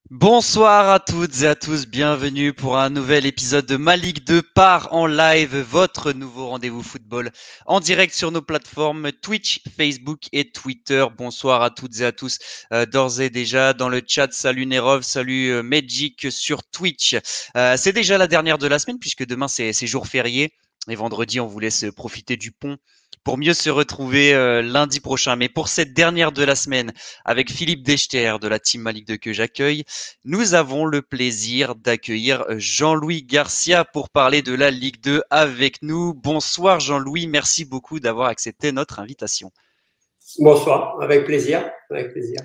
Bonsoir à toutes et à tous, bienvenue pour un nouvel épisode de Ma Ligue 2 part en live, votre nouveau rendez-vous football en direct sur nos plateformes Twitch, Facebook et Twitter. Bonsoir à toutes et à tous, d'ores et déjà dans le chat, salut Nerov, salut Magic sur Twitch. C'est déjà la dernière de la semaine puisque demain c'est jour férié et vendredi on vous laisse profiter du pont pour mieux se retrouver lundi prochain. Mais pour cette dernière de la semaine, avec Philippe Dechter de la team Ma Ligue 2 que j'accueille, nous avons le plaisir d'accueillir Jean-Louis Garcia pour parler de la Ligue 2 avec nous. Bonsoir Jean-Louis, merci beaucoup d'avoir accepté notre invitation. Bonsoir, avec plaisir, avec plaisir.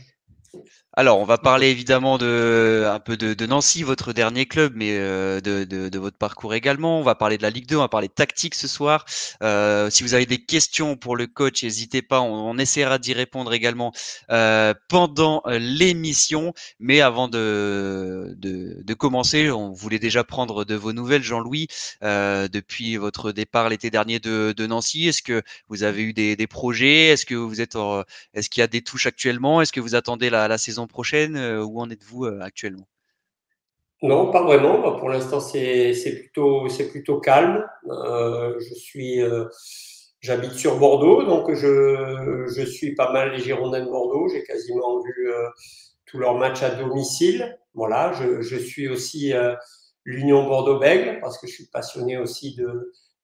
Alors, on va parler évidemment un peu de Nancy, votre dernier club, mais de votre parcours également. On va parler de la Ligue 2, on va parler de tactique ce soir. Si vous avez des questions pour le coach, n'hésitez pas, on essaiera d'y répondre également pendant l'émission. Mais avant de commencer, on voulait déjà prendre de vos nouvelles, Jean-Louis, depuis votre départ l'été dernier de Nancy. Est-ce que vous avez eu des projets? Est-ce qu'il y a des touches actuellement? Est-ce que vous attendez la saison prochaine? Où en êtes-vous actuellement? Non, pas vraiment. Pour l'instant, c'est plutôt calme. J'habite sur Bordeaux, donc je suis pas mal les Girondins de Bordeaux. J'ai quasiment vu tous leurs matchs à domicile. Voilà, je suis aussi l'Union Bordeaux-Bègles parce que je suis passionné aussi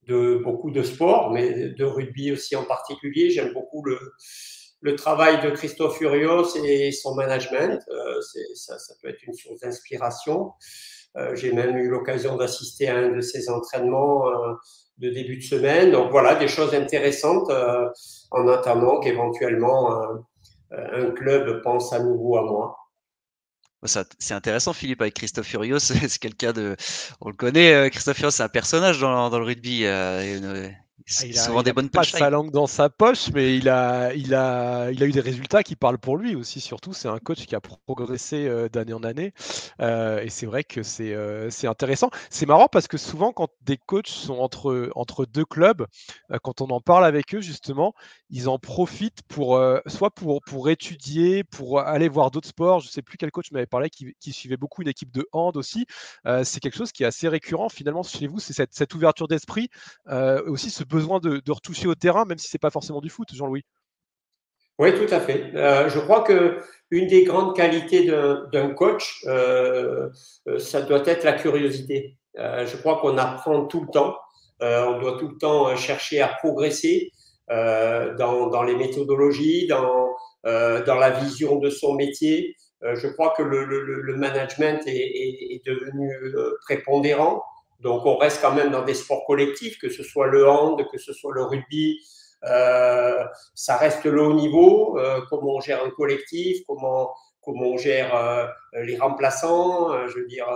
de beaucoup de sports, mais de rugby aussi en particulier. J'aime beaucoup le travail de Christophe Furios et son management. Ça peut être une source d'inspiration. J'ai même eu l'occasion d'assister à un de ses entraînements de début de semaine. Donc voilà, des choses intéressantes en attendant qu'éventuellement un club pense à nouveau à moi. C'est intéressant, Philippe, avec Christophe Furios. C'est quelqu'un on le connaît, Christophe Furios, c'est un personnage dans le rugby. Il souvent des bonnes pas punchlines. sa langue dans sa poche, mais il a eu des résultats qui parlent pour lui aussi. Surtout, c'est un coach qui a progressé d'année en année. Et c'est vrai que c'est intéressant. C'est marrant parce que souvent, quand des coachs sont entre deux clubs, quand on en parle avec eux, justement, ils en profitent soit pour étudier, pour aller voir d'autres sports. Je ne sais plus quel coach m'avait parlé qui suivait beaucoup une équipe de hand aussi. C'est quelque chose qui est assez récurrent finalement chez vous. C'est cette ouverture d'esprit, aussi ce besoin de retoucher au terrain, même si c'est pas forcément du foot, Jean-Louis. Oui, tout à fait. Je crois que une des grandes qualités d'un coach, ça doit être la curiosité. Je crois qu'on apprend tout le temps. On doit tout le temps chercher à progresser dans les méthodologies, dans la vision de son métier. Je crois que le management est devenu prépondérant. Donc, on reste quand même dans des sports collectifs, que ce soit le hand, que ce soit le rugby. Ça reste le haut niveau. Comment on gère un collectif, comment on gère les remplaçants. Je veux dire,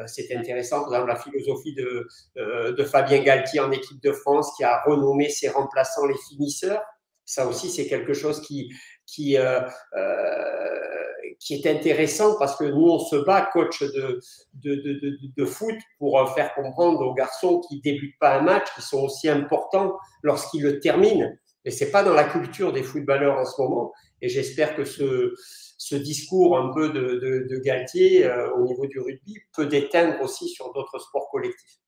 c'est intéressant. Par exemple, la philosophie de Fabien Galtier en équipe de France qui a renommé ses remplaçants les finisseurs. Ça aussi, c'est quelque chose qui qui est intéressant parce que nous, on se bat, coach de foot, pour faire comprendre aux garçons qui ne débutent pas un match, qui sont aussi importants lorsqu'ils le terminent. Et ce n'est pas dans la culture des footballeurs en ce moment. Et j'espère que ce discours un peu de Galtier au niveau du rugby peut déteindre aussi sur d'autres sports collectifs.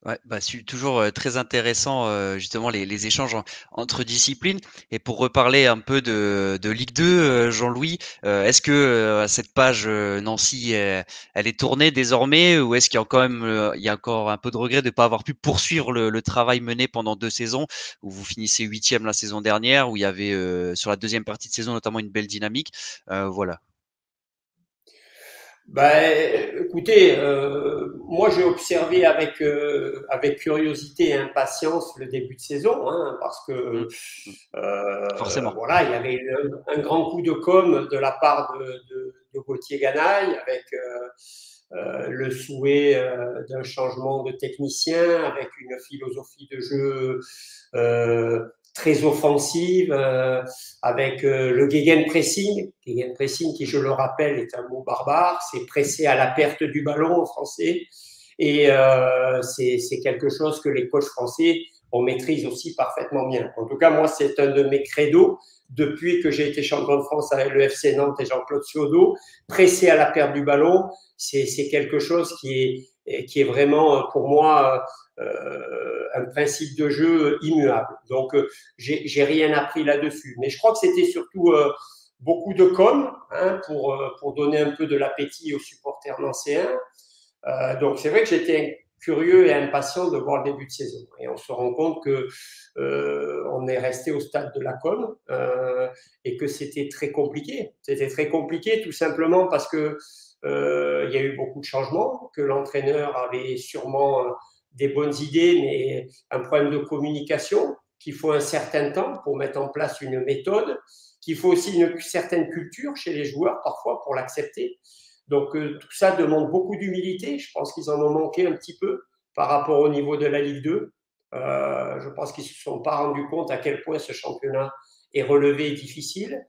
Ouais, bah, toujours très intéressant justement les échanges entre disciplines. Et pour reparler un peu de Ligue 2, Jean-Louis, est-ce que cette page Nancy, elle est tournée désormais, ou est-ce qu'il y a quand même il y a encore un peu de regret de ne pas avoir pu poursuivre le travail mené pendant 2 saisons, où vous finissez 8e la saison dernière, où il y avait sur la deuxième partie de saison notamment une belle dynamique, voilà. Écoutez, moi j'ai observé avec curiosité et impatience le début de saison, hein, parce que Forcément. voilà, il y avait un grand coup de com' de la part de Gauthier Ganaille, avec le souhait d'un changement de technicien, avec une philosophie de jeu très offensive, avec le Gegenpressing qui, je le rappelle, est un mot barbare, c'est presser à la perte du ballon en français, et c'est quelque chose que les coachs français, on maîtrise aussi parfaitement bien. En tout cas, moi, c'est un de mes credos depuis que j'ai été champion de France avec le FC Nantes et Jean-Claude Siodo. Presser à la perte du ballon, c'est quelque chose qui est vraiment, pour moi, un principe de jeu immuable. Donc, j'ai rien appris là-dessus. Mais je crois que c'était surtout beaucoup de com', hein, pour donner un peu de l'appétit aux supporters nancéens. Donc, c'est vrai que j'étais curieux et impatient de voir le début de saison. Et on se rend compte que on est resté au stade de la com' et que c'était très compliqué. C'était très compliqué tout simplement parce que il y a eu beaucoup de changements, que l'entraîneur avait sûrement des bonnes idées, mais un problème de communication, qu'il faut un certain temps pour mettre en place une méthode, qu'il faut aussi une certaine culture chez les joueurs parfois pour l'accepter. Donc tout ça demande beaucoup d'humilité. Je pense qu'ils en ont manqué un petit peu par rapport au niveau de la Ligue 2. Je pense qu'ils ne se sont pas rendus compte à quel point ce championnat est relevé et difficile.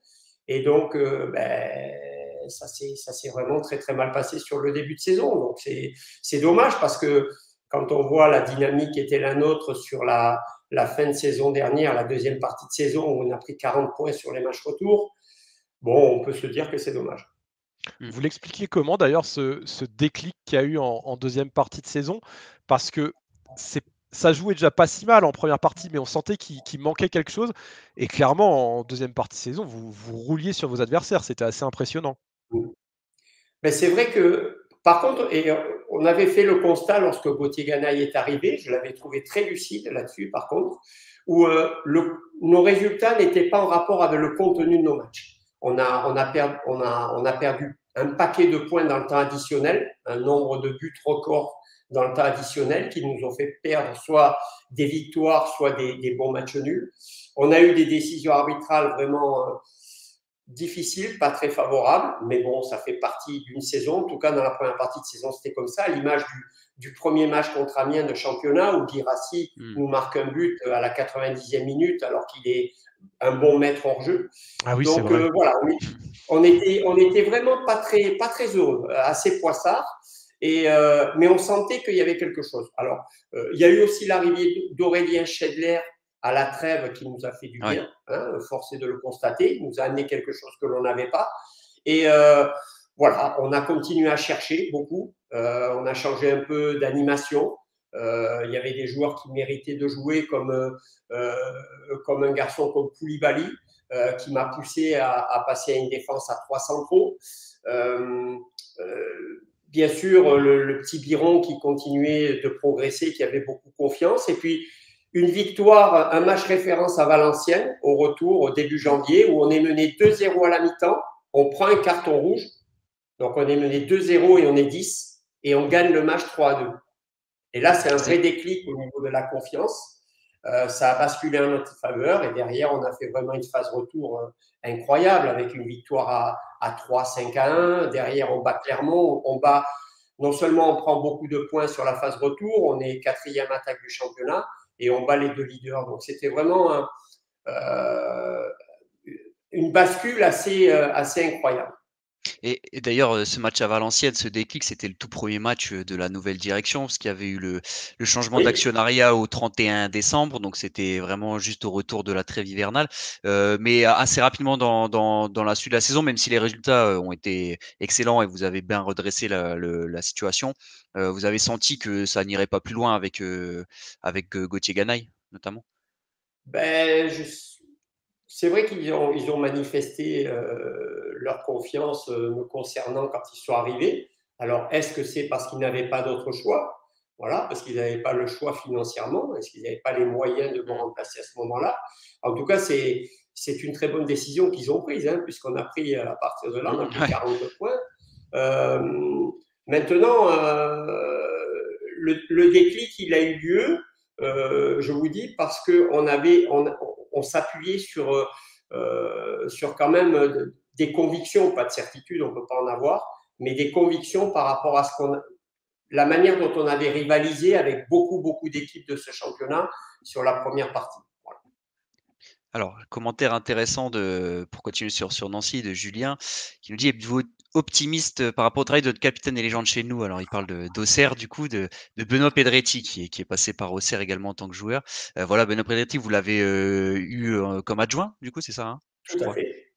Et donc, ça s'est vraiment très, très mal passé sur le début de saison. Donc, c'est dommage parce que quand on voit la dynamique qui était la nôtre sur la fin de saison dernière, la deuxième partie de saison, où on a pris 40 points sur les matchs retour, bon, on peut se dire que c'est dommage. Vous l'expliquez comment d'ailleurs ce déclic qu'il y a eu en deuxième partie de saison? Parce que ça jouait déjà pas si mal en première partie, mais on sentait qu'il manquait quelque chose. Et clairement, en deuxième partie de saison, vous rouliez sur vos adversaires. C'était assez impressionnant. Mais c'est vrai que, par contre, et on avait fait le constat lorsque Gauthier Ganaille est arrivé, je l'avais trouvé très lucide là-dessus, par contre, où nos résultats n'étaient pas en rapport avec le contenu de nos matchs. On a perdu un paquet de points dans le temps additionnel, un nombre de buts records dans le temps additionnel qui nous ont fait perdre soit des victoires, soit des bons matchs nuls. On a eu des décisions arbitrales vraiment difficiles, pas très favorables, mais bon, ça fait partie d'une saison. En tout cas, dans la première partie de saison, c'était comme ça, à l'image du premier match contre Amiens de championnat où Guirassy nous marque un but à la 90e minute alors qu'il est un bon maître hors jeu. Ah oui, donc voilà, on était vraiment pas très heureux, assez poissard. Mais on sentait qu'il y avait quelque chose. Alors, il y a eu aussi l'arrivée d'Aurélien Schedler à la trêve qui nous a fait du bien, hein, force est de le constater. Il nous a amené quelque chose que l'on n'avait pas. Et voilà, on a continué à chercher beaucoup. On a changé un peu d'animation. Il y avait des joueurs qui méritaient de jouer comme un garçon comme Koulibaly, qui m'a poussé à passer à une défense à 3 centraux. Bien sûr, le petit Biron qui continuait de progresser, qui avait beaucoup confiance. Et puis, une victoire, un match référence à Valenciennes, au retour, au début janvier, où on est mené 2-0 à la mi-temps. On prend un carton rouge. Donc, on est mené 2-0 et on est 10. Et on gagne le match 3-2. Et là, c'est un vrai déclic au niveau de la confiance. Ça a basculé en notre faveur. Et derrière, on a fait vraiment une phase retour incroyable avec une victoire à 3, 5-1. Derrière, on bat Clermont. Non seulement on prend beaucoup de points sur la phase retour, on est 4e attaque du championnat et on bat les 2 leaders. Donc, c'était vraiment une une bascule assez incroyable. Et d'ailleurs, ce match à Valenciennes, ce déclic, c'était le tout premier match de la nouvelle direction, parce qu'il y avait eu le changement Oui. d'actionnariat au 31 décembre, donc c'était vraiment juste au retour de la trêve hivernale. Mais assez rapidement dans la suite de la saison, même si les résultats ont été excellents et vous avez bien redressé la situation, vous avez senti que ça n'irait pas plus loin avec Gauthier Ganaï, notamment. Ben, c'est vrai qu'ils ont manifesté leur confiance me concernant quand ils sont arrivés. Alors, est-ce que c'est parce qu'ils n'avaient pas d'autre choix? Voilà, parce qu'ils n'avaient pas le choix financièrement. Est-ce qu'ils n'avaient pas les moyens de me remplacer à ce moment-là? En tout cas, c'est une très bonne décision qu'ils ont prise, hein, puisqu'on a pris, à partir de là, on a pris Ouais. 40 points. Maintenant, le déclic, il a eu lieu, je vous dis, parce qu'on s'appuyait sur quand même des convictions, pas de certitude, on ne peut pas en avoir, mais des convictions par rapport à la manière dont on avait rivalisé avec beaucoup d'équipes de ce championnat sur la première partie. Voilà. Alors, commentaire intéressant pour continuer sur Nancy, de Julien, qui nous dit: «Êtes-vous optimiste par rapport au travail de notre capitaine et légende chez nous?» Alors il parle d'Auxerre du coup, de Benoît Pedretti qui est passé par Auxerre également en tant que joueur. Voilà, Benoît Pedretti, vous l'avez, eu, comme adjoint du coup, c'est ça, hein? Je crois,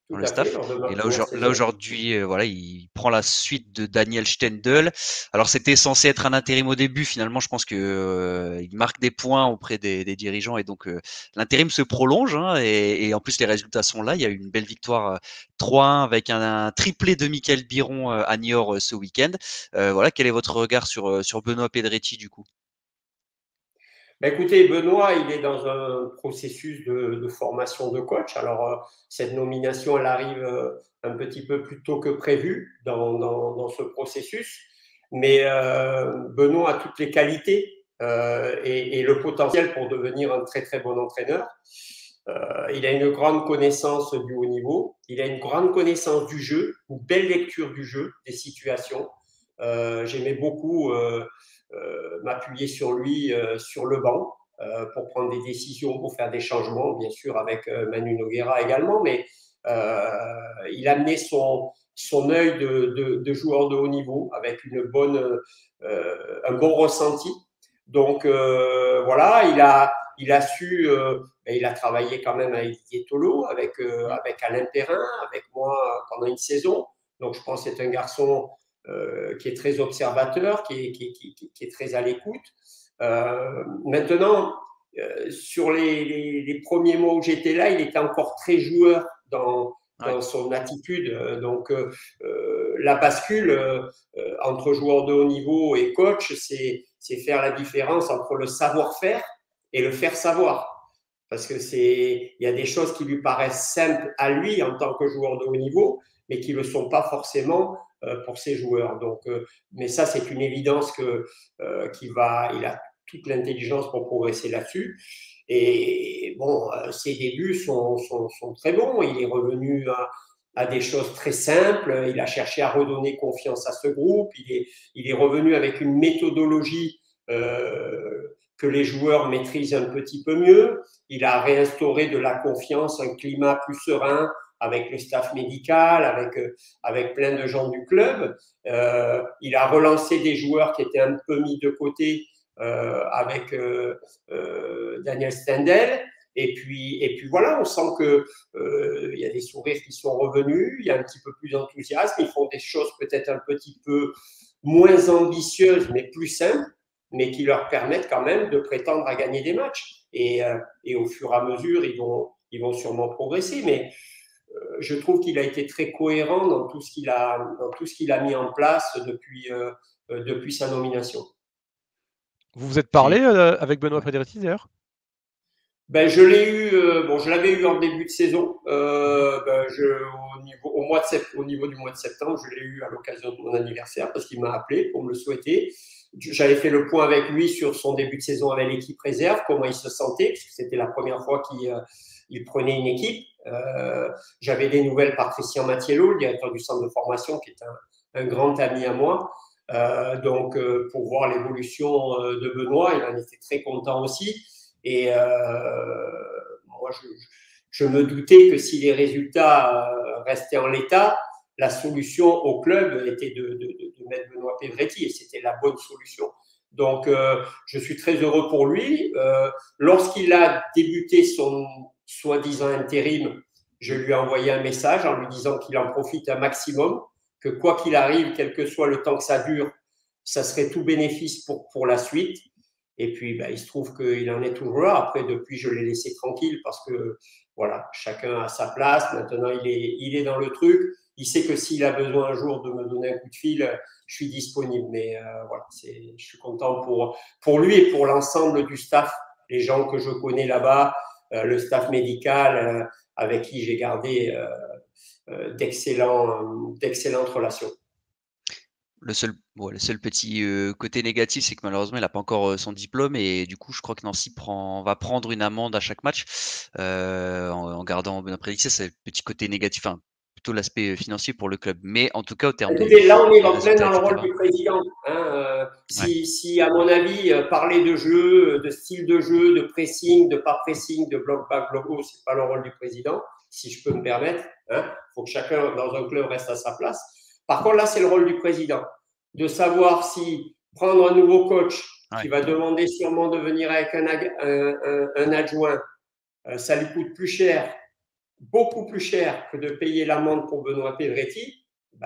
dans Tout le à fait, staff. lors de Et ma là première saison. aujourd'hui, voilà, il prend la suite de Daniel Stendel. Alors c'était censé être un intérim au début, finalement je pense que, il marque des points auprès des dirigeants et donc, l'intérim se prolonge, hein, et en plus les résultats sont là. Il y a eu une belle victoire 3-1 avec un triplé de Michael Biron à Niort ce week-end. Voilà, quel est votre regard sur Benoît Pedretti du coup? Ben écoutez, Benoît, il est dans un processus de formation de coach. Alors, cette nomination, elle arrive un petit peu plus tôt que prévu dans ce processus. Mais Benoît a toutes les qualités et le potentiel pour devenir un très bon entraîneur. Il a une grande connaissance du haut niveau. Il a une grande connaissance du jeu, une belle lecture du jeu, des situations. J'aimais beaucoup m'appuyer sur lui sur le banc pour prendre des décisions, pour faire des changements, bien sûr, avec Manu Nogueira également, mais il amenait son œil de joueur de haut niveau avec un bon ressenti. Donc voilà, il a su, il a travaillé quand même avec Didier Tolo, avec Alain Perrin, avec moi pendant une saison. Donc je pense que c'est un garçon qui est très observateur, qui est très à l'écoute. Maintenant, sur les premiers mois où j'étais là, il était encore très joueur dans son attitude. Donc, la bascule entre joueur de haut niveau et coach, c'est faire la différence entre le savoir-faire et le faire savoir. Parce que il y a des choses qui lui paraissent simples à lui en tant que joueur de haut niveau, mais qui ne le sont pas forcément pour ses joueurs. Donc, mais ça, c'est une évidence il a toute l'intelligence pour progresser là-dessus. Et bon, ses débuts sont très bons. Il est revenu à des choses très simples. Il a cherché à redonner confiance à ce groupe. Il est revenu avec une méthodologie que les joueurs maîtrisent un petit peu mieux. Il a réinstauré de la confiance, un climat plus serein avec le staff médical, avec plein de gens du club. Il a relancé des joueurs qui étaient un peu mis de côté avec Daniel Stendel. Et puis voilà, on sent que il y a des sourires qui sont revenus, il y a un petit peu plus d'enthousiasme, ils font des choses peut-être un petit peu moins ambitieuses, mais plus simples, mais qui leur permettent quand même de prétendre à gagner des matchs. Et au fur et à mesure, ils vont sûrement progresser. Mais je trouve qu'il a été très cohérent dans tout ce qu'il a mis en place depuis sa nomination. Vous vous êtes parlé avec Benoît Pedretti d'ailleurs? Ben, je l'avais eu en début de saison. Au niveau du mois de septembre, je l'ai eu à l'occasion de mon anniversaire parce qu'il m'a appelé pour me le souhaiter. J'avais fait le point avec lui sur son début de saison avec l'équipe réserve, comment il se sentait, puisque c'était la première fois qu'il prenait une équipe. J'avais des nouvelles par Christian Mattiello, le directeur du centre de formation, qui est un grand ami à moi. Donc, pour voir l'évolution de Benoît, il en était très content aussi. Et moi, je me doutais que si les résultats restaient en l'état, la solution au club était de mettre Benoît Pedretti et c'était la bonne solution. Donc, je suis très heureux pour lui. Lorsqu'il a débuté son soi-disant intérim, je lui ai envoyé un message en lui disant qu'il en profite un maximum, que quoi qu'il arrive, quel que soit le temps que ça dure, ça serait tout bénéfice pour la suite. Et puis, il se trouve qu'il en est toujours là. Après, depuis, je l'ai laissé tranquille parce que, voilà, chacun a sa place. Maintenant, il est dans le truc. Il sait que s'il a besoin un jour de me donner un coup de fil, je suis disponible. Mais voilà, je suis content pour lui et pour l'ensemble du staff, les gens que je connais là-bas, le staff médical avec qui j'ai gardé d'excellentes relations. Le seul petit côté négatif, c'est que malheureusement, il n'a pas encore son diplôme et du coup, je crois que Nancy va prendre une amende à chaque match en gardant Benoît Pedretti. C'est le petit côté négatif, enfin, plutôt l'aspect financier pour le club. Mais en tout cas, au terme Écoutez, là, on est en plein résultats, dans le rôle etc. du président. Si, à mon avis, parler de jeu, de style de jeu, de pressing, de pas pressing, de bloc back, bloc haut, c'est pas le rôle du président, si je peux me permettre. Faut que chacun dans un club reste à sa place. Par contre, là, c'est le rôle du président de savoir si prendre un nouveau coach qui va demander sûrement de venir avec un adjoint, ça lui coûte plus cher, beaucoup plus cher que de payer l'amende pour Benoît Pedretti.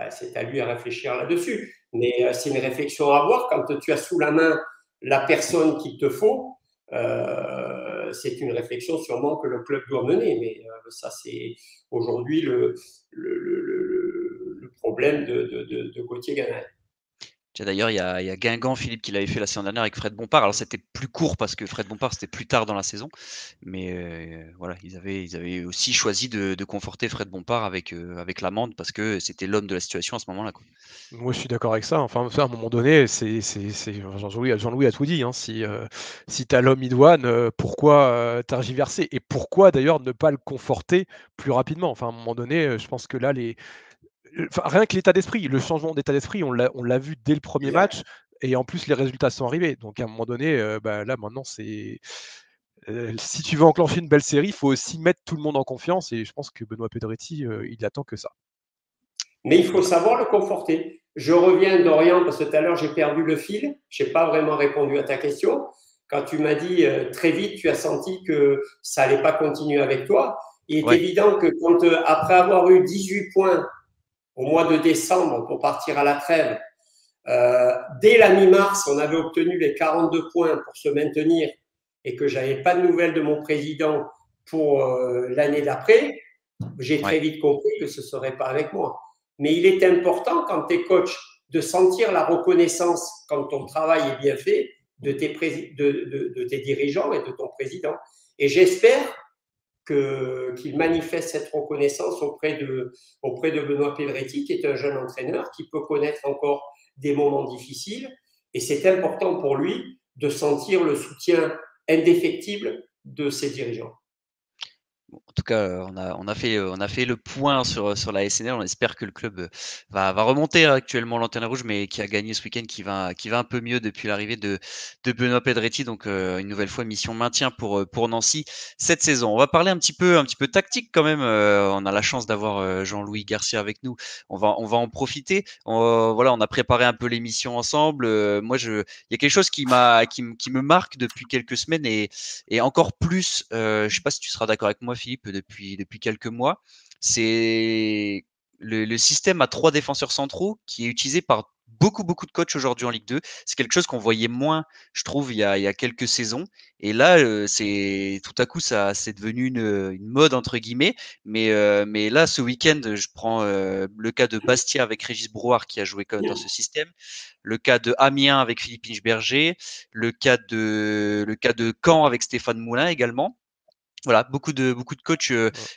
C'est à lui à réfléchir là-dessus. Mais c'est une réflexion à avoir quand tu as sous la main la personne qu'il te faut. C'est une réflexion sûrement que le club doit mener. Mais ça, c'est aujourd'hui le problème de Gauthier Ganaël. D'ailleurs, il y a Guingamp, Philippe, qui l'avait fait la saison dernière avec Fred Bompard. Alors, c'était plus court parce que Fred Bompard, c'était plus tard dans la saison. Mais voilà, ils avaient aussi choisi de conforter Fred Bompard avec l'amende parce que c'était l'homme de la situation à ce moment-là, quoi. Moi, je suis d'accord avec ça. Enfin, à un moment donné, Jean-Louis a tout dit. Si tu as l'homme idoine, pourquoi tergiverser? Et pourquoi d'ailleurs ne pas le conforter plus rapidement? Enfin, à un moment donné, je pense que là, rien que l'état d'esprit, le changement d'état d'esprit, on l'a vu dès le premier match, et en plus les résultats sont arrivés. Donc à un moment donné, là maintenant, si tu veux enclencher une belle série, il faut aussi mettre tout le monde en confiance, et je pense que Benoît Pedretti, il attend que ça. Mais il faut savoir le conforter. Je reviens d'Orient parce que tout à l'heure j'ai perdu le fil, je n'ai pas vraiment répondu à ta question. Quand tu m'as dit très vite, tu as senti que ça n'allait pas continuer avec toi. Il est évident que quand, après avoir eu 18 points au mois de décembre pour partir à la trêve, dès la mi-mars, on avait obtenu les 42 points pour se maintenir et que je n'avais pas de nouvelles de mon président pour l'année d'après, j'ai très vite compris que ce ne serait pas avec moi. Mais il est important, quand tu es coach, de sentir la reconnaissance quand ton travail est bien fait de tes dirigeants et de ton président. Et j'espère qu'il manifeste cette reconnaissance auprès de Benoît Pedretti, qui est un jeune entraîneur, qui peut connaître encore des moments difficiles. Et c'est important pour lui de sentir le soutien indéfectible de ses dirigeants. Bon, en tout cas, on a fait le point sur la SNL. On espère que le club va remonter actuellement Lanterne Rouge, mais qui a gagné ce week-end, qui va un peu mieux depuis l'arrivée de Benoît Pedretti. Donc une nouvelle fois mission maintien pour Nancy cette saison. On va parler un petit peu tactique quand même. On a la chance d'avoir Jean-Louis Garcia avec nous. On va en profiter. Voilà, on a préparé un peu l'émission ensemble. Moi, il y a quelque chose qui me marque depuis quelques semaines et encore plus. Je sais pas si tu seras d'accord avec moi, Philippe, depuis quelques mois, c'est le système à 3 défenseurs centraux qui est utilisé par beaucoup de coachs aujourd'hui en Ligue 2. C'est quelque chose qu'on voyait moins, je trouve, il y a quelques saisons. Et là, c'est tout à coup, c'est devenu une mode entre guillemets. Mais là, ce week-end, je prends le cas de Bastia avec Régis Brouard qui a joué dans ce système, le cas de Amiens avec Philippe Inchberger, le cas de Caen avec Stéphane Moulin également. Voilà, beaucoup de coachs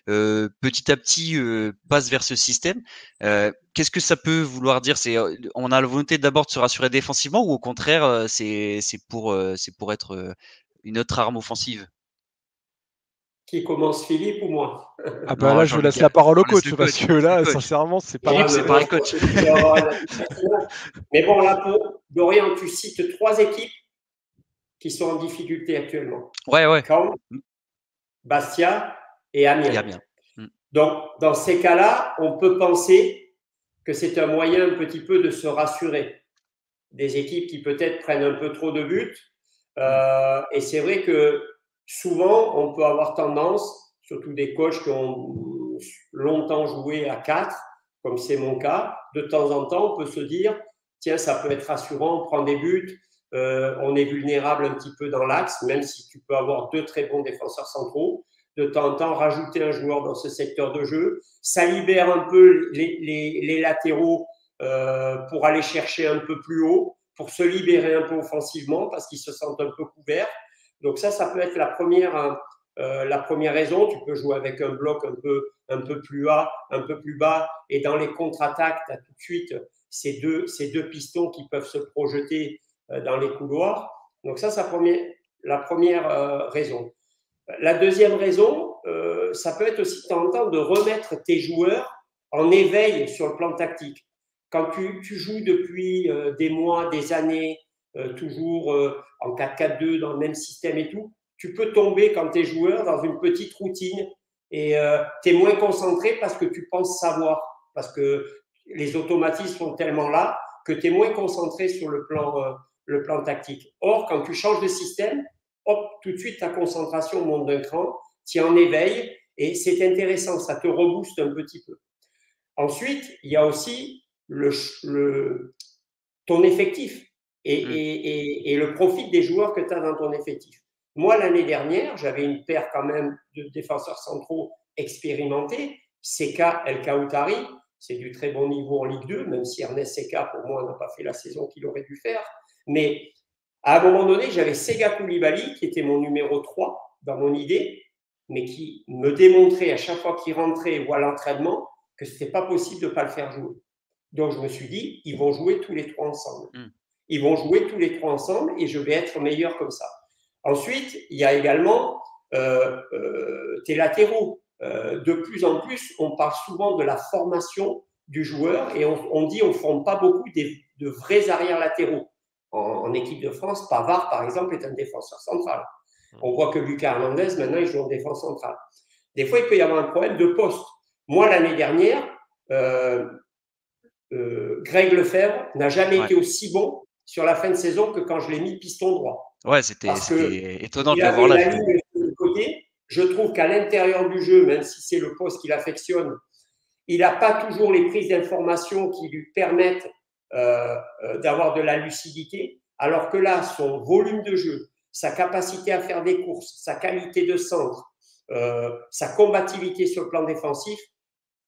petit à petit passent vers ce système. Qu'est-ce que ça peut vouloir dire? On a la volonté d'abord de se rassurer défensivement ou au contraire c'est pour être une autre arme offensive? Qui commence, Philippe ou moi? Non, là, je laisse la parole au coach, parce que là, sincèrement, c'est pas. Philippe, c'est pareil, coach. Mais bon, là, pour Dorian, tu cites 3 équipes qui sont en difficulté actuellement. Ouais. Caen, Bastia et Amiens. Et Amiens. Donc, dans ces cas-là, on peut penser que c'est un moyen un petit peu de se rassurer. Des équipes qui peut-être prennent un peu trop de buts. Et c'est vrai que souvent, on peut avoir tendance, surtout des coachs qui ont longtemps joué à 4, comme c'est mon cas, de temps en temps, on peut se dire, tiens, ça peut être rassurant, on prend des buts, on est vulnérable un petit peu dans l'axe, même si tu peux avoir 2 très bons défenseurs centraux. De temps en temps, rajouter un joueur dans ce secteur de jeu, ça libère un peu les latéraux pour aller chercher un peu plus haut, pour se libérer un peu offensivement parce qu'ils se sentent un peu couverts. Donc ça peut être la première raison. Tu peux jouer avec un bloc un peu plus bas, un peu plus bas, et dans les contre-attaques, tu as tout de suite ces deux pistons qui peuvent se projeter dans les couloirs. Donc ça la première raison. La deuxième raison, ça peut être aussi de temps en temps de remettre tes joueurs en éveil sur le plan tactique. Quand tu joues depuis des mois, des années, toujours en 4-4-2, dans le même système et tout, tu peux tomber quand tu es joueur dans une petite routine et tu es moins concentré parce que tu penses savoir, parce que les automatismes sont tellement là que tu es moins concentré sur le plan tactique. Or, quand tu changes de système, hop, tout de suite, ta concentration monte d'un cran, tu es en éveil et c'est intéressant, ça te rebooste un petit peu. Ensuite, il y a aussi ton effectif et le profil des joueurs que tu as dans ton effectif. Moi, l'année dernière, j'avais une paire quand même de défenseurs centraux expérimentés, Seka, El Kaoutari, c'est du très bon niveau en Ligue 2, même si Ernest Seka, pour moi, n'a pas fait la saison qu'il aurait dû faire. Mais à un moment donné, j'avais Sega Koulibaly, qui était mon numéro 3 dans mon idée, mais qui me démontrait à chaque fois qu'il rentrait ou à l'entraînement que ce n'était pas possible de ne pas le faire jouer. Donc, je me suis dit, ils vont jouer tous les 3 ensemble. Ils vont jouer tous les 3 ensemble et je vais être meilleur comme ça. Ensuite, il y a également tes latéraux. De plus en plus, on parle souvent de la formation du joueur et on dit on ne forme pas beaucoup de vrais arrières latéraux. En équipe de France, Pavard, par exemple, est un défenseur central. On voit que Lucas Hernandez, maintenant, il joue en défense centrale. Des fois, il peut y avoir un problème de poste. Moi, l'année dernière, Greg Lefebvre n'a jamais été aussi bon sur la fin de saison que quand je l'ai mis piston droit. Ouais, c'était étonnant de le voir là. La ligne de l'autre côté. Je trouve qu'à l'intérieur du jeu, même si c'est le poste qu'il affectionne, il n'a pas toujours les prises d'informations qui lui permettent d'avoir de la lucidité, alors que là, son volume de jeu, sa capacité à faire des courses, sa qualité de centre, sa combativité sur le plan défensif,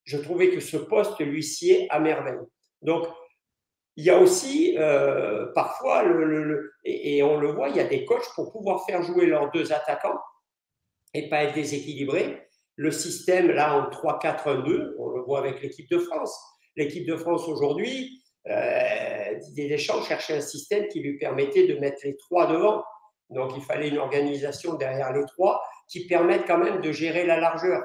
je trouvais que ce poste lui sied à merveille. Donc, il y a aussi parfois, et on le voit, il y a des coachs pour pouvoir faire jouer leurs 2 attaquants et pas être déséquilibrés. Le système, là, en 3-4-1-2, on le voit avec l'équipe de France. L'équipe de France aujourd'hui, Didier Deschamps cherchait un système qui lui permettait de mettre les 3 devant. Donc, il fallait une organisation derrière les 3 qui permette quand même de gérer la largeur.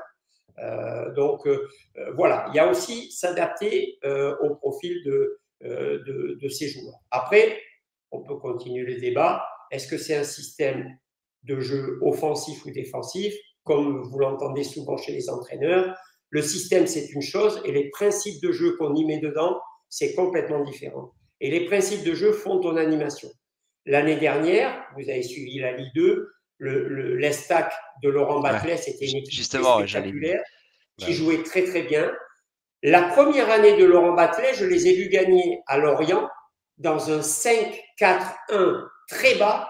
Voilà, il y a aussi s'adapter au profil de ces joueurs. Après, on peut continuer le débat. Est-ce que c'est un système de jeu offensif ou défensif? Comme vous l'entendez souvent chez les entraîneurs, le système, c'est une chose et les principes de jeu qu'on y met dedans, c'est complètement différent. Et les principes de jeu font ton animation. L'année dernière, vous avez suivi la Ligue 2, l'Estac de Laurent Batles, c'était une équipe spectaculaire qui jouait très très bien. La première année de Laurent Batles, je les ai vus gagner à Lorient dans un 5-4-1 très bas,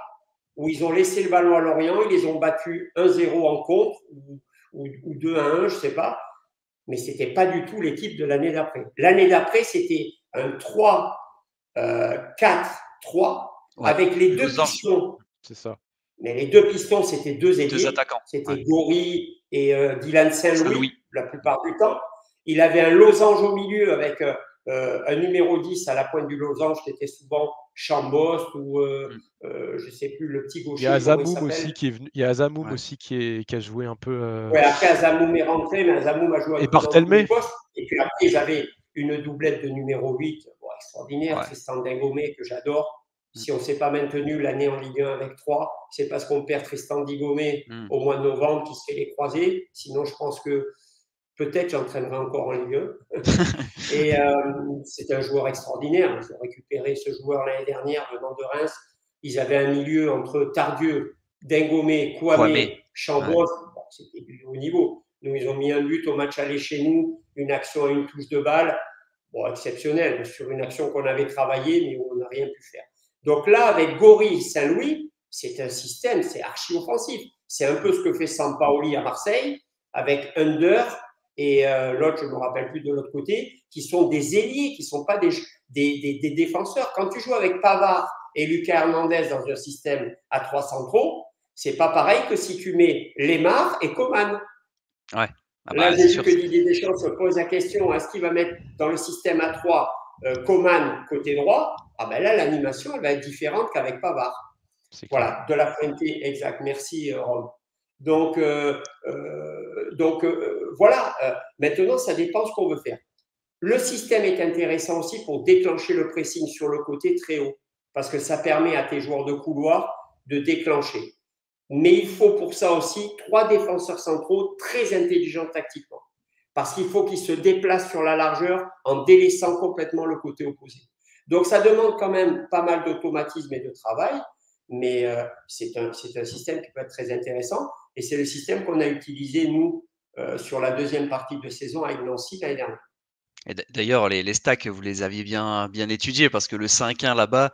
où ils ont laissé le ballon à Lorient, ils les ont battus 1-0 en contre, ou 2-1, je ne sais pas, mais ce n'était pas du tout l'équipe de l'année d'après. L'année d'après, c'était un 3-4-3, avec les 2 pistons. C'est ça. Mais les 2 pistons, c'était 2 ailiers. 2 attaquants. C'était Goury et Dylan Saint-Louis, la plupart du temps. Il avait un losange au milieu avec un numéro 10 à la pointe du losange qui était souvent Chambost ou je ne sais plus, le petit gaucher. Il y a Azamoum aussi qui est venu. Il y a Azamoum aussi qui a joué un peu. Oui, après Azamoum est rentré, mais Azamoum a joué un peu dans le poste. Et puis après, ils avaient une doublette de numéro 8, extraordinaire, Tristan Dingomé, que j'adore. Si on ne s'est pas maintenu l'année en Ligue 1 avec 3, c'est parce qu'on perd Tristan Digomé au mois de novembre qui se fait les croisés. Sinon, je pense que peut-être j'entraînerai encore en Ligue 1. Et c'est un joueur extraordinaire. Ils ont récupéré ce joueur l'année dernière venant de Reims. Ils avaient un milieu entre Tardieu, Dengomé, Kouamé, Chambos. Bon, c'était du haut niveau. Nous, ils ont mis un but au match aller chez nous, une action à une touche de balle. Bon, exceptionnel, sur une action qu'on avait travaillée, mais où on n'a rien pu faire. Donc là, avec Gori Saint-Louis, c'est un système, c'est archi-offensif. C'est un peu ce que fait Sampaoli à Marseille, avec Under et l'autre, je ne me rappelle plus de l'autre côté, qui sont des ailiers, qui ne sont pas des défenseurs. Quand tu joues avec Pavard et Lucas Hernandez dans un système à 3 centraux, c'est pas pareil que si tu mets Lemar et Coman. Ouais. Là, j'ai vu que Didier Deschamps se pose la question, est-ce qu'il va mettre dans le système à 3 Coman côté droit? Ah ben là, l'animation, elle va être différente qu'avec Pavard. Voilà, de la Fuente, exact. Merci, Rome. Donc voilà. Maintenant, ça dépend ce qu'on veut faire. Le système est intéressant aussi pour déclencher le pressing sur le côté très haut, parce que ça permet à tes joueurs de couloir de déclencher. Mais il faut pour ça aussi 3 défenseurs centraux très intelligents tactiquement, parce qu'il faut qu'ils se déplacent sur la largeur en délaissant complètement le côté opposé. Donc, ça demande quand même pas mal d'automatisme et de travail, mais c'est un système qui peut être très intéressant. Et c'est le système qu'on a utilisé, nous, sur la deuxième partie de saison avec Nancy l'année dernière. Et d'ailleurs, les stacks, vous les aviez bien étudiés parce que le 5-1 là-bas,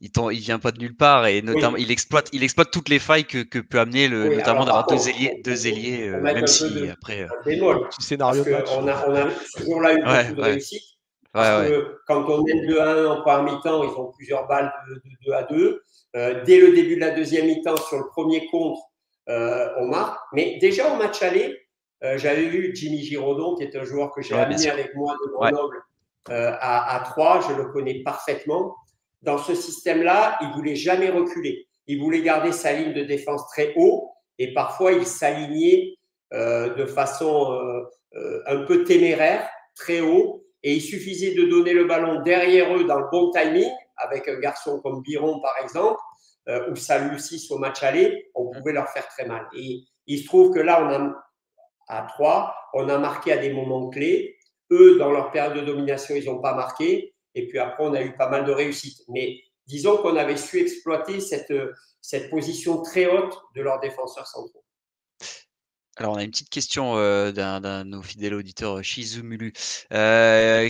il vient pas de nulle part et notamment il exploite toutes les failles que peut amener notamment d'avoir deux ailiers même si après bémol, scénario parce qu'on a ce jour-là eu beaucoup de réussite. Parce que quand on mène 2-1 en première mi-temps, ils ont plusieurs balles de 2-2. Dès le début de la deuxième mi-temps, sur le premier contre, on marque. Mais déjà au match aller, j'avais vu Jimmy Giraudon, qui est un joueur que j'ai amené avec moi de Grenoble à 3. Je le connais parfaitement. Dans ce système-là, il ne voulait jamais reculer. Il voulait garder sa ligne de défense très haut et parfois il s'alignait de façon un peu téméraire, très haut. Et il suffisait de donner le ballon derrière eux dans le bon timing, avec un garçon comme Biron par exemple, ou Salucis au match aller, on pouvait leur faire très mal. Et il se trouve que là, à 3, on a marqué à des moments clés. Eux, dans leur période de domination, ils n'ont pas marqué. Et puis après, on a eu pas mal de réussites. Mais disons qu'on avait su exploiter cette position très haute de leurs défenseurs centraux. Alors, on a une petite question d'un de nos fidèles auditeurs, Shizumulu, qui a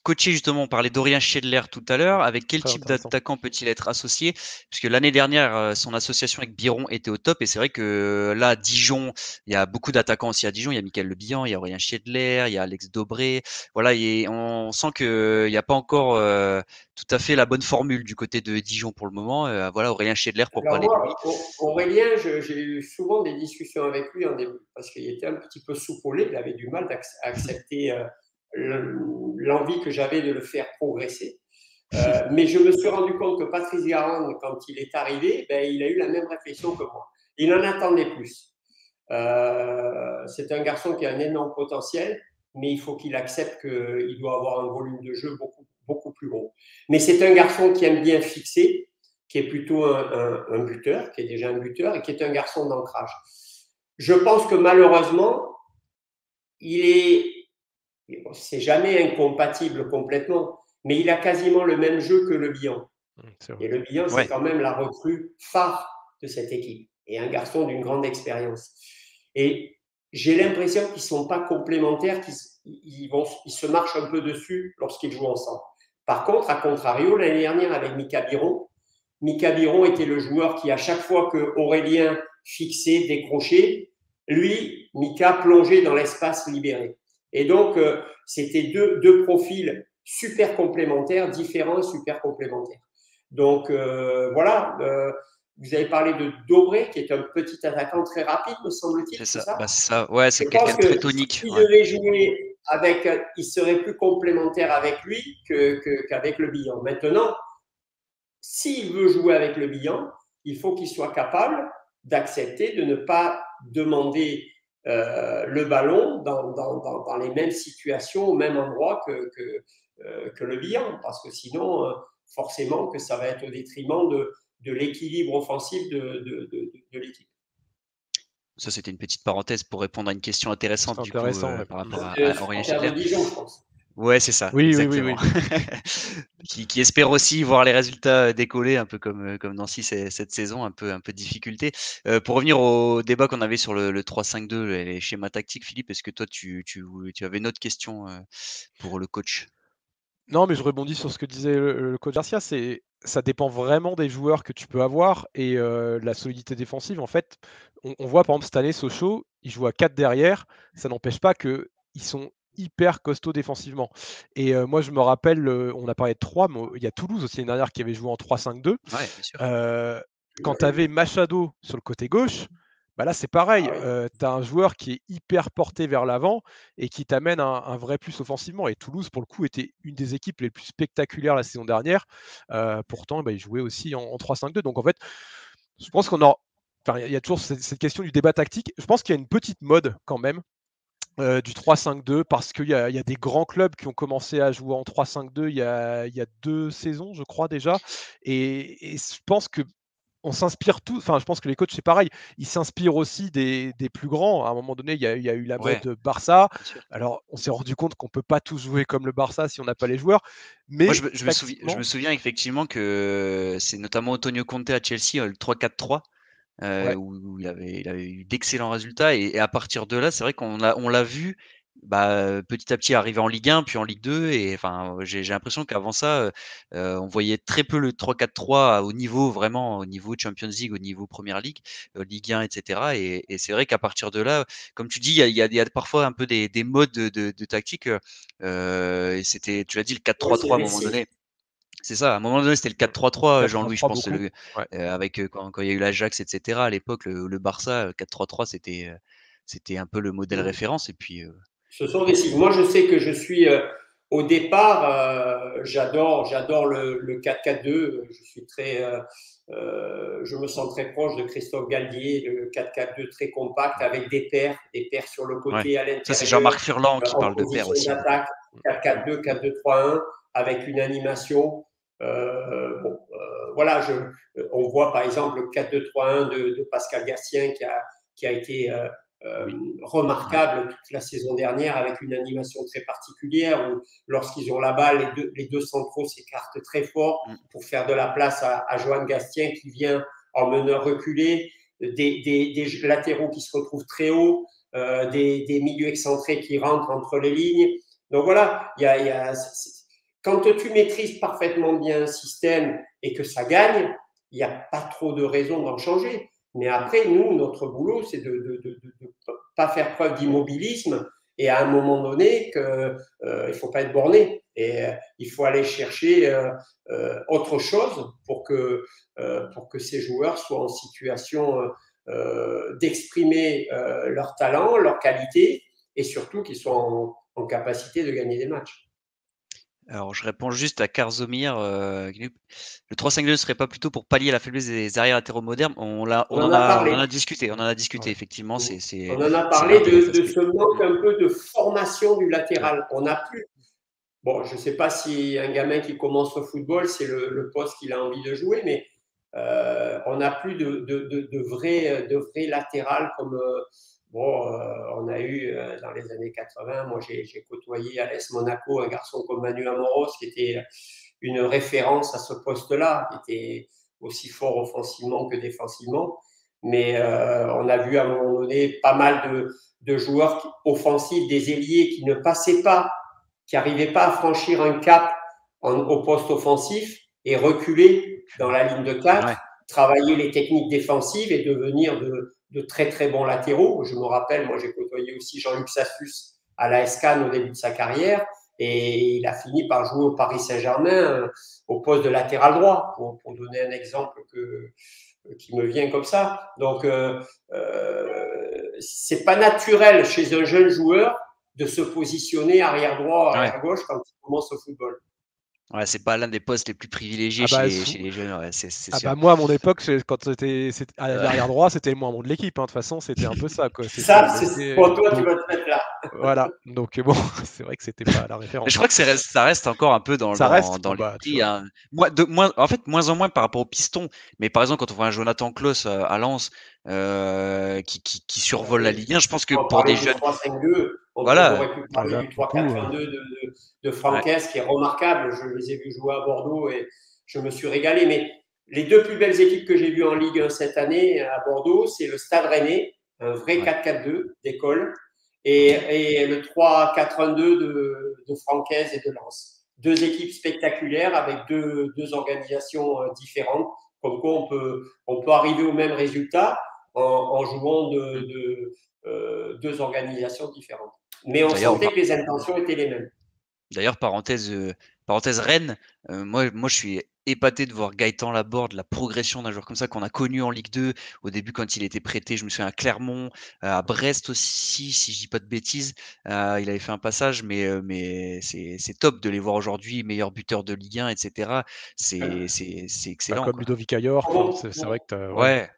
coaché justement, on parlait d'Aurélien Schedler tout à l'heure. Avec quel type d'attaquant peut-il être associé? Puisque l'année dernière, son association avec Biron était au top. Et c'est vrai que là, à Dijon, il y a beaucoup d'attaquants aussi à Dijon. Il y a Michael Le Bihan, il y a Aurélien Schedler, il y a Alex Dobré. Voilà, on sent qu'il n'y a pas encore tout à fait la bonne formule du côté de Dijon pour le moment. Voilà, Aurélien Schedler pour parler de lui. Aurélien, j'ai eu souvent des discussions avec lui en début, parce qu'il était un petit peu soupolé, il avait du mal à accepter l'envie que j'avais de le faire progresser. Mais je me suis rendu compte que Patrice Garande, quand il est arrivé, il a eu la même réflexion que moi. Il en attendait plus. C'est un garçon qui a un énorme potentiel, mais il faut qu'il accepte qu'il doit avoir un volume de jeu beaucoup plus gros. Mais c'est un garçon qui aime bien fixer, qui est plutôt un buteur, qui est déjà un buteur et qui est un garçon d'ancrage. Je pense que malheureusement, c'est jamais incompatible complètement, mais il a quasiment le même jeu que Le Bihan. Et Le Bihan, c'est quand même la recrue phare de cette équipe et un garçon d'une grande expérience. Et j'ai l'impression qu'ils ne sont pas complémentaires, qu'ils se marchent un peu dessus lorsqu'ils jouent ensemble. Par contre, à contrario, l'année dernière avec Mika Biron était le joueur qui, à chaque fois que Aurélien fixait, décrochait, lui, Mika plongeait dans l'espace libéré. Et donc, c'était deux profils super complémentaires, différents et super complémentaires. Donc, voilà. Vous avez parlé de Dobré, qui est un petit attaquant très rapide, me semble-t-il. C'est ça. C'est ça. Ouais, c'est quelqu'un de très tonique. S'il devait jouer avec, il serait plus complémentaire avec lui qu'avec Le Bihan. Maintenant, s'il veut jouer avec Le Bihan, il faut qu'il soit capable d'accepter de ne pas demander le ballon dans les mêmes situations, au même endroit que Le Bihan, parce que sinon, forcément que ça va être au détriment de l'équilibre offensif de l'équipe. Ça, c'était une petite parenthèse pour répondre à une question intéressante du coup Ouais. par rapport à Aurélien Supporter de Schindler. Dijon, je pense. Ouais, c'est ça, Oui. exactement. qui espère aussi voir les résultats décoller, un peu comme Nancy cette saison, un peu de difficulté. Pour revenir au débat qu'on avait sur le 3-5-2, les schémas tactiques, Philippe, est-ce que toi tu avais une autre question pour le coach? Non, mais je rebondis sur ce que disait le coach Garcia, ça dépend vraiment des joueurs que tu peux avoir et la solidité défensive. En fait, on voit par exemple cette année Sochaux, il joue à 4 derrière, ça n'empêche pas qu'ils sont hyper costauds défensivement. Et moi, je me rappelle, on a parlé de 3, mais il y a Toulouse aussi l'année dernière qui avait joué en 3-5-2. Ouais, bien sûr. Quand tu avais Machado sur le côté gauche, bah là c'est pareil, tu as un joueur qui est hyper porté vers l'avant et qui t'amène un vrai plus offensivement. Et Toulouse, pour le coup, était une des équipes les plus spectaculaires la saison dernière. Pourtant, bah, ils jouaient aussi en 3-5-2. Donc en fait, je pense qu'on a. Enfin, il y a toujours cette question du débat tactique. Je pense qu'il y a une petite mode quand même du 3-5-2 parce qu'il y a des grands clubs qui ont commencé à jouer en 3-5-2 il y a 2 saisons, je crois déjà. Et je pense que on s'inspire tous, enfin je pense que les coachs c'est pareil, ils s'inspirent aussi des plus grands. À un moment donné, il y a eu la Ouais, mode Barça. bien sûr. Alors on s'est rendu compte qu'on ne peut pas tous jouer comme le Barça si on n'a pas les joueurs. Moi, Mais je me souviens effectivement que c'est notamment Antonio Conte à Chelsea, le 3-4-3, ouais, où il avait eu d'excellents résultats et à partir de là, c'est vrai on l'a vu, bah, petit à petit arriver en Ligue 1 puis en Ligue 2 et enfin, j'ai l'impression qu'avant ça, on voyait très peu le 3-4-3 au niveau vraiment au niveau Champions League, au niveau Premier League, Ligue 1 et cetera et c'est vrai qu'à partir de là, comme tu dis, il y a parfois un peu des modes de tactique, et c'était tu l'as dit le Oui, c'est 4-3-3 à un moment vexé. donné. C'est ça, à un moment donné, c'était le 4-3-3, Jean-Louis, je 4-3-3 pense, beaucoup. Ouais. avec, quand il y a eu l'Ajax et cetera à l'époque, le Barça, 4-3-3, c'était un peu le modèle référence et puis, Ce sont des signes. Moi, je sais que je suis au départ, j'adore le 4-4-2. Je suis je me sens très proche de Christophe Galdier, le 4-4-2 très compact avec des paires sur le ouais. côté, à Ça, c'est l'intérieur, Jean-Marc Furlan qui en parle de paire position aussi beaucoup. d'attaque, 4-4-2, 4-2-3-1, avec une animation. Voilà, on voit par exemple le 4-2-3-1 de Pascal Gastien qui a été Oui. remarquable toute la saison dernière avec une animation très particulière où lorsqu'ils ont la balle, les deux centraux s'écartent très fort pour faire de la place à Johan Gastien qui vient en meneur reculé, des latéraux qui se retrouvent très haut, des milieux excentrés qui rentrent entre les lignes. Donc voilà, quand tu maîtrises parfaitement bien un système et que ça gagne, il n'y a pas trop de raison d'en changer. Mais après, nous, notre boulot, c'est de ne pas faire preuve d'immobilisme et à un moment donné, il ne faut pas être borné. Et il faut aller chercher autre chose pour que ces joueurs soient en situation d'exprimer leur talent, leur qualité et surtout qu'ils soient en capacité de gagner des matchs. Alors, je réponds juste à Karzomir, le 3-5-2 ne serait pas plutôt pour pallier la faiblesse des arrières latéraux modernes? On en a discuté Ouais. effectivement, On en a c'est l'un parlé des de aspects. ce manque un peu de formation du Ouais. latéral. On n'a plus. Bon, je ne sais pas si un gamin qui commence au football, c'est le poste qu'il a envie de jouer, mais on n'a plus de vrais latéral comme on a eu dans les années 80. Moi, j'ai côtoyé à l'AS Monaco un garçon comme Manu Amoros qui était une référence à ce poste-là, qui était aussi fort offensivement que défensivement. Mais on a vu à un moment donné pas mal de joueurs offensifs, des ailiers qui ne passaient pas, qui n'arrivaient pas à franchir un cap au poste offensif et reculer dans la ligne de 4, Ouais. travailler les techniques défensives et devenir de très très bons latéraux. Je me rappelle, moi j'ai côtoyé aussi Jean-Luc Sassus à l'AS Cannes au début de sa carrière et il a fini par jouer au Paris Saint-Germain au poste de latéral droit, pour donner un exemple qui me vient comme ça. Donc, c'est pas naturel chez un jeune joueur de se positionner arrière droit, Ouais. arrière gauche quand il commence au football. Ouais, c'est pas l'un des postes les plus privilégiés chez les jeunes, ouais, c'est sûr. Moi, à mon époque, quand c'était à l'arrière droit, c'était le moins bon de l'équipe. De toute façon, c'était un peu ça, quoi. Ça, pour toi, tu Donc, vas te mettre là. voilà. Donc bon, c'est vrai que c'était pas la Mais je référence. crois que ça reste encore un peu Ça reste, dans tu l'esprit, vois. hein. En fait, moins en moins par rapport aux Pistons. Mais par exemple, quand on voit un Jonathan Klaus à Lens qui survole la Ligue 1, je pense que On pour parlait des du jeunes, 3-5-2, voilà, j'aurais pu parler Déjà, du beaucoup. 3-4-1-2 de ouais, Francaise, qui est remarquable. Je les ai vus jouer à Bordeaux et je me suis régalé. Mais les deux plus belles équipes que j'ai vues en Ligue 1 cette année à Bordeaux, c'est le Stade Rennais, un vrai ouais, 4-4-2 d'école, et le 3-4-1-2 de Francaise et de Lens. Deux équipes spectaculaires avec deux organisations différentes. Comme quoi, on peut arriver au même résultat en jouant deux organisations différentes. Mais on D'ailleurs, sentait que les intentions étaient les mêmes. D'ailleurs, parenthèse Rennes, moi je suis épaté de voir Gaëtan Laborde, la progression d'un joueur comme ça qu'on a connu en Ligue 2. Au début, quand il était prêté, je me souviens à Clermont, à Brest aussi, si je dis pas de bêtises. Il avait fait un passage, mais c'est top de les voir aujourd'hui, meilleur buteur de Ligue 1, etc. C'est excellent, Comme quoi. Ludovic Ayor, c'est vrai que ouais. Ouais,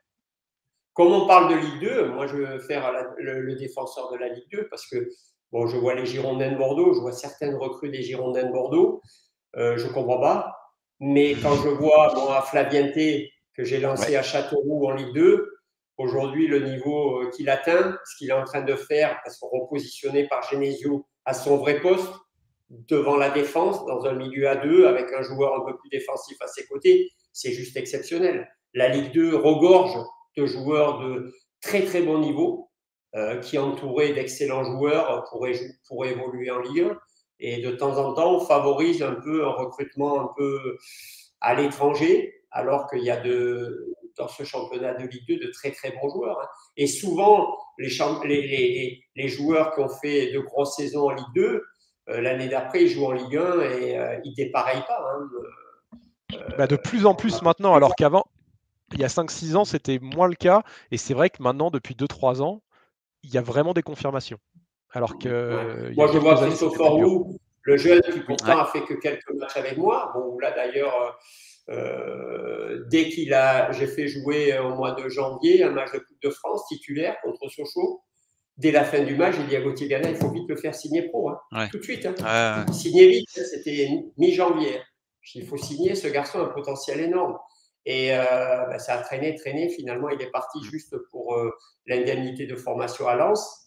Comme on parle de Ligue 2, moi je vais faire le défenseur de la Ligue 2 parce que bon, je vois les Girondins de Bordeaux, je vois certaines recrues des Girondins de Bordeaux, je ne comprends pas. Mais quand je vois moi Flavien T, que j'ai ouais. lancé à Châteauroux en Ligue 2, aujourd'hui le niveau qu'il atteint, ce qu'il est en train de faire, parce qu'on repositionné par Genesio à son vrai poste, devant la défense, dans un milieu à deux, avec un joueur un peu plus défensif à ses côtés, c'est juste exceptionnel. La Ligue 2 regorge de joueurs de très très bon niveau, qui entourés d'excellents joueurs pour évoluer en Ligue 1. Et de temps en temps, on favorise un peu un recrutement un peu à l'étranger, alors qu'il y a dans ce championnat de Ligue 2 de très très bons joueurs. Hein. Et souvent, les joueurs qui ont fait de grosses saisons en Ligue 2, l'année d'après, ils jouent en Ligue 1 et ils ne dépareillent pas. Hein. De plus en plus maintenant, alors qu'avant, il y a 5-6 ans, c'était moins le cas. Et c'est vrai que maintenant, depuis 2-3 ans, il y a vraiment des confirmations. Alors Ouais. qu'il y a Moi, je vois quelques années, c'était plus Christopher dur. Wu, le jeune qui Ouais, pourtant a fait que quelques matchs avec moi. Bon, là d'ailleurs, dès j'ai fait jouer au mois de janvier un match de Coupe de France titulaire contre Sochaux. Dès la fin du match, j'ai dit à Gauthier Bernard, il faut vite le faire signer pro, hein. ouais, Tout de suite. Hein. ouais, Signer vite, hein. C'était mi-janvier. Il faut signer, ce garçon a un potentiel énorme. Et ça a traîné. Finalement, il est parti ouais. juste pour l'indemnité de formation à Lens.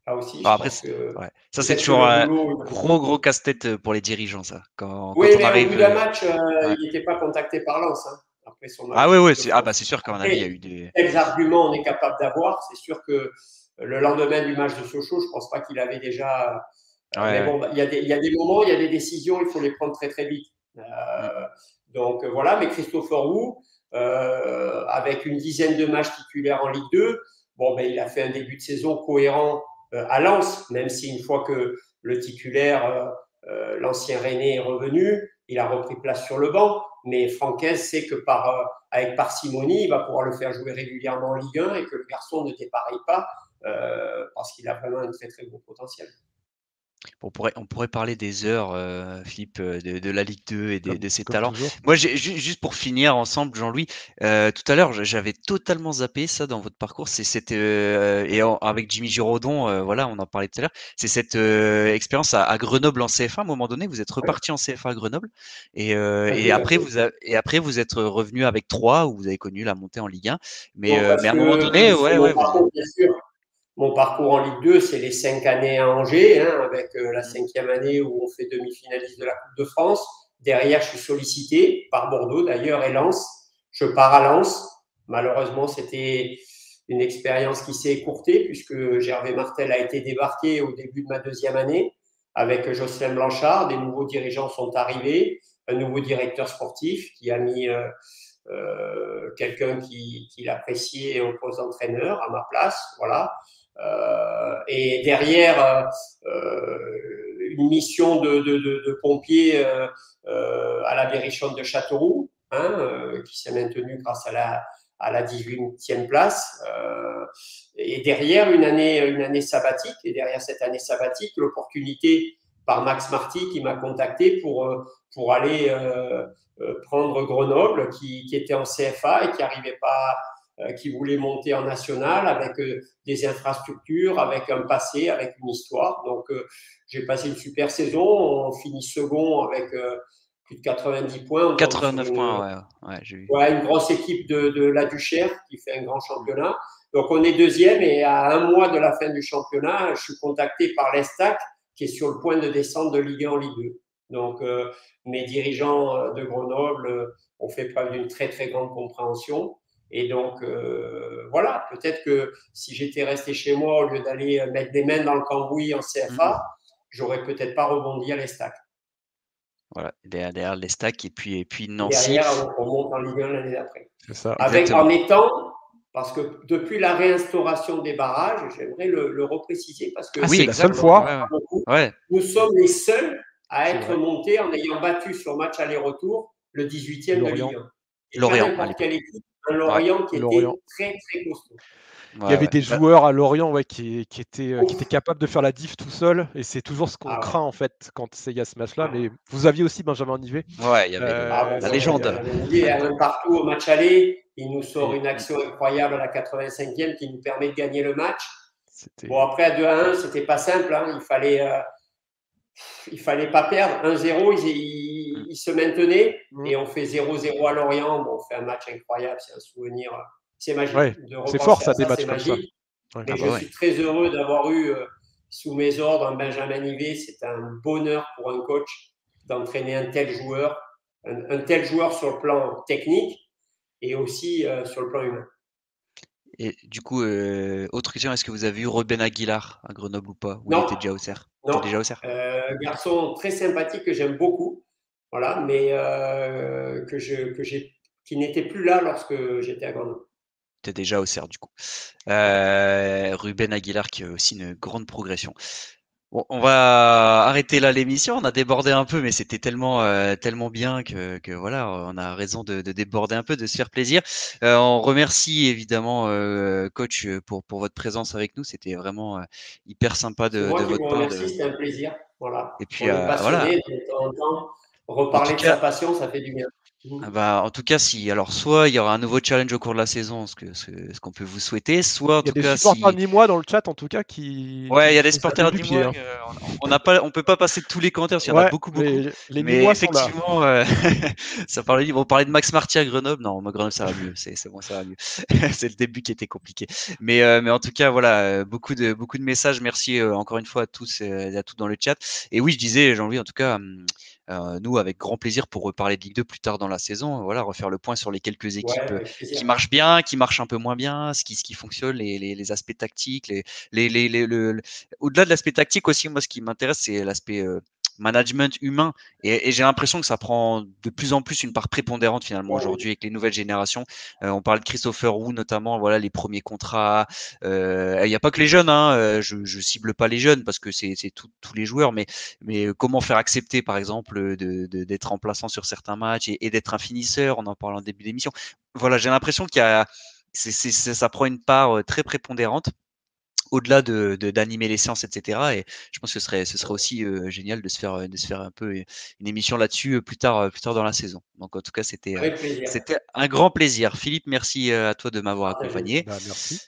Là aussi, Bon, je après, pense que ouais. Ça, c'est peut-être que toujours le un boulot. gros casse-tête pour les dirigeants, ça. Oui, Quand on mais au arrive. bout d'un match, Ouais. il n'était pas contacté par Lens, hein, après son match Ah de ouais, ouais, Coupe de ah France. bah c'est sûr qu'à mon avis, il y a Après, eu des. quels arguments on est capable d'avoir? C'est sûr que le lendemain du match de Sochaux, je ne pense pas qu'il avait déjà. Ouais, Mais ouais. bon, il y a des moments, il y a des décisions, il faut les prendre très très vite. Mm. Donc voilà, mais Christopher Wu, avec une dizaine de matchs titulaires en Ligue 2, bon, ben, il a fait un début de saison cohérent à Lens, même si une fois que le titulaire, l'ancien Rennais, est revenu, il a repris place sur le banc. Mais Francaise sait que avec parcimonie, il va pouvoir le faire jouer régulièrement en Ligue 1 et que le garçon ne dépareille pas parce qu'il a vraiment un très très beau potentiel. On pourrait parler des heures, Philippe, de la Ligue 2 et de ses Comme talents. toujours. Moi, juste pour finir ensemble, Jean-Louis, tout à l'heure, j'avais totalement zappé ça dans votre parcours. C'est cette avec Jimmy Giraudon, voilà, on en parlait tout à l'heure. C'est cette expérience à Grenoble en CF1. À un moment donné, vous êtes reparti en CF1 à Grenoble, et après vous êtes revenu avec Troyes où vous avez connu la montée en Ligue 1. Donc, Mais parce à un moment que donné, sur ouais, mon ouais, vous. parcours, bien sûr, mon parcours en Ligue 2, c'est les 5 années à Angers, hein, avec la 5e année où on fait demi-finaliste de la Coupe de France. Derrière, je suis sollicité par Bordeaux d'ailleurs et Lens. Je pars à Lens. Malheureusement, c'était une expérience qui s'est écourtée puisque Gervais Martel a été débarqué au début de ma 2e année avec Jocelyn Blanchard. Des nouveaux dirigeants sont arrivés, un nouveau directeur sportif qui a mis quelqu'un qui l'appréciait au poste d'entraîneur à ma place. Voilà. Et derrière, une mission de pompier à la Berrichonne de Châteauroux, hein, qui s'est maintenue grâce à la 18e place. Et derrière, une année sabbatique. Et derrière cette année sabbatique, l'opportunité par Max Marty qui m'a contacté pour aller prendre Grenoble, qui était en CFA et qui arrivait pas, qui voulait monter en national avec des infrastructures, avec un passé, avec une histoire. Donc, j'ai passé une super saison. On finit second avec plus de 90 points. On 89 points, ouais, j'ai vu. Ouais, une grosse équipe de la Duchère qui fait un grand championnat. Donc, on est deuxième et à un mois de la fin du championnat, je suis contacté par l'Estac qui est sur le point de descendre de Ligue 1 en Ligue 2. Donc, mes dirigeants de Grenoble ont fait preuve d'une très, très grande compréhension. Et donc, voilà, peut-être que si j'étais resté chez moi, au lieu d'aller mettre des mains dans le cambouis en CFA, j'aurais peut-être pas rebondi à l'Estac. Voilà, derrière les stacks et puis Nancy. Et derrière, on monte en Ligue 1 l'année d'après. C'est ça. En étant, parce que depuis la réinstauration des barrages, j'aimerais le repréciser parce que c'est la seule fois. Nous sommes les seuls à être montés en ayant battu sur match aller-retour le 18e de Ligue 1. Et Lorient, n'importe quelle équipe, un Lorient qui était très, très costaud. Il y avait des joueurs à Lorient qui étaient capables de faire la diff tout seul, et c'est toujours ce qu'on craint en fait quand il y a ce match-là. Mais vous aviez aussi Benjamin Nivet. Ouais, il y avait la légende. Il y a un partout au match aller, il nous sort une action incroyable à la 85e qui nous permet de gagner le match. Bon, après à 2-1, c'était pas simple, hein. Il fallait pas perdre. 1-0, ils se maintenaient et on fait 0-0 à Lorient. Bon, on fait un match incroyable, c'est un souvenir. C'est magique. Ouais, c'est fort ça, des matchs comme ça. Ouais. Mais je suis très heureux d'avoir eu sous mes ordres un Benjamin Nivet. C'est un bonheur pour un coach d'entraîner un tel joueur sur le plan technique et aussi sur le plan humain. Et du coup, autre question, est-ce que vous avez eu Ruben Aguilar à Grenoble ou pas? Ou non. Il était déjà au Cerf? Non. Déjà au Cerf Garçon très sympathique que j'aime beaucoup, voilà, mais qui n'était plus là lorsque j'étais à Grenoble. T'es déjà au Cerf du coup. Ruben Aguilar qui a aussi une grande progression. Bon, on va arrêter là l'émission. On a débordé un peu, mais c'était tellement bien que voilà, on a raison de déborder un peu, de se faire plaisir. On remercie évidemment coach pour votre présence avec nous. C'était vraiment hyper sympa de votre part. Moi qui vous remercie, c'était un plaisir. Voilà. Et puis on est passionné, de temps en temps, reparler de sa passion, ça fait du bien. En tout cas, soit il y aura un nouveau challenge au cours de la saison, ce qu'on peut vous souhaiter, soit en tout cas, il y a des supporters nîmois dans le chat en tout cas qui. Ouais, il y a des supporters nîmois. On peut pas passer tous les commentaires parce qu'il y en a beaucoup. Mais effectivement, ça parlait. On parlait de Max Marty à Grenoble. Non, Grenoble ça va mieux. C'est bon, ça va mieux. C'est le début qui était compliqué. Mais en tout cas, voilà, beaucoup de messages. Merci encore une fois à tous et à toutes dans le chat. Et oui, je disais, Jean-Louis, en tout cas. Nous, avec grand plaisir pour reparler de Ligue 2 plus tard dans la saison, voilà, refaire le point sur les quelques équipes qui marchent bien, qui marchent un peu moins bien, ce qui fonctionne, les aspects tactiques, au-delà de l'aspect tactique aussi, moi, ce qui m'intéresse, c'est l'aspect management humain. Et j'ai l'impression que ça prend de plus en plus une part prépondérante finalement aujourd'hui avec les nouvelles générations. On parle de Christopher Wu notamment, voilà, les premiers contrats. Il n'y a pas que les jeunes, hein, je cible pas les jeunes parce que c'est tous les joueurs, mais comment faire accepter par exemple d'être remplaçant sur certains matchs et d'être un finisseur, on en parle en début d'émission. Voilà, j'ai l'impression ça prend une part très prépondérante au-delà d'animer les séances, etc. Et je pense que ce serait aussi génial de se faire un peu une émission là-dessus plus tard dans la saison. Donc en tout cas, c'était un grand plaisir. Philippe, merci à toi de m'avoir accompagné. Merci.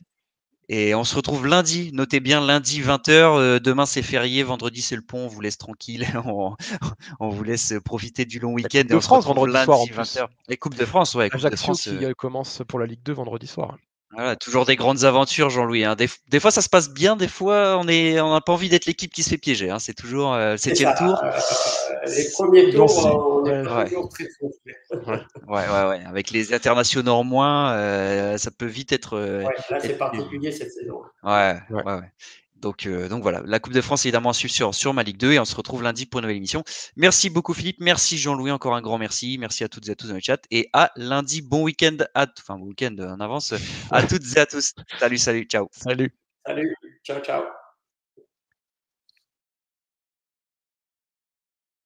Et on se retrouve lundi. Notez bien, lundi 20h. Demain, c'est férié. Vendredi, c'est le pont. On vous laisse tranquille. on vous laisse profiter du long week-end. Coupe de France, vendredi soir en plus. 20h. Et Coupe de France, ouais. Coupe de France qui commence pour la Ligue 2 vendredi soir. Voilà, toujours des grandes aventures, Jean-Louis. Hein. Des fois, ça se passe bien. Des fois, on n'a pas envie d'être l'équipe qui se fait piéger. Hein. C'est toujours le 7e tour. Les premiers tours, on est toujours très frustrés. Ouais. Avec les internationaux en moins, ça peut vite être. Là, c'est particulier cette saison. Ouais. Donc voilà, la Coupe de France évidemment à suivre sur ma Ligue 2 et on se retrouve lundi pour une nouvelle émission. Merci beaucoup Philippe, merci Jean-Louis, encore un grand merci. Merci à toutes et à tous dans le chat et à lundi, bon week-end bon week-end en avance à toutes et à tous. Salut, ciao. Salut, ciao.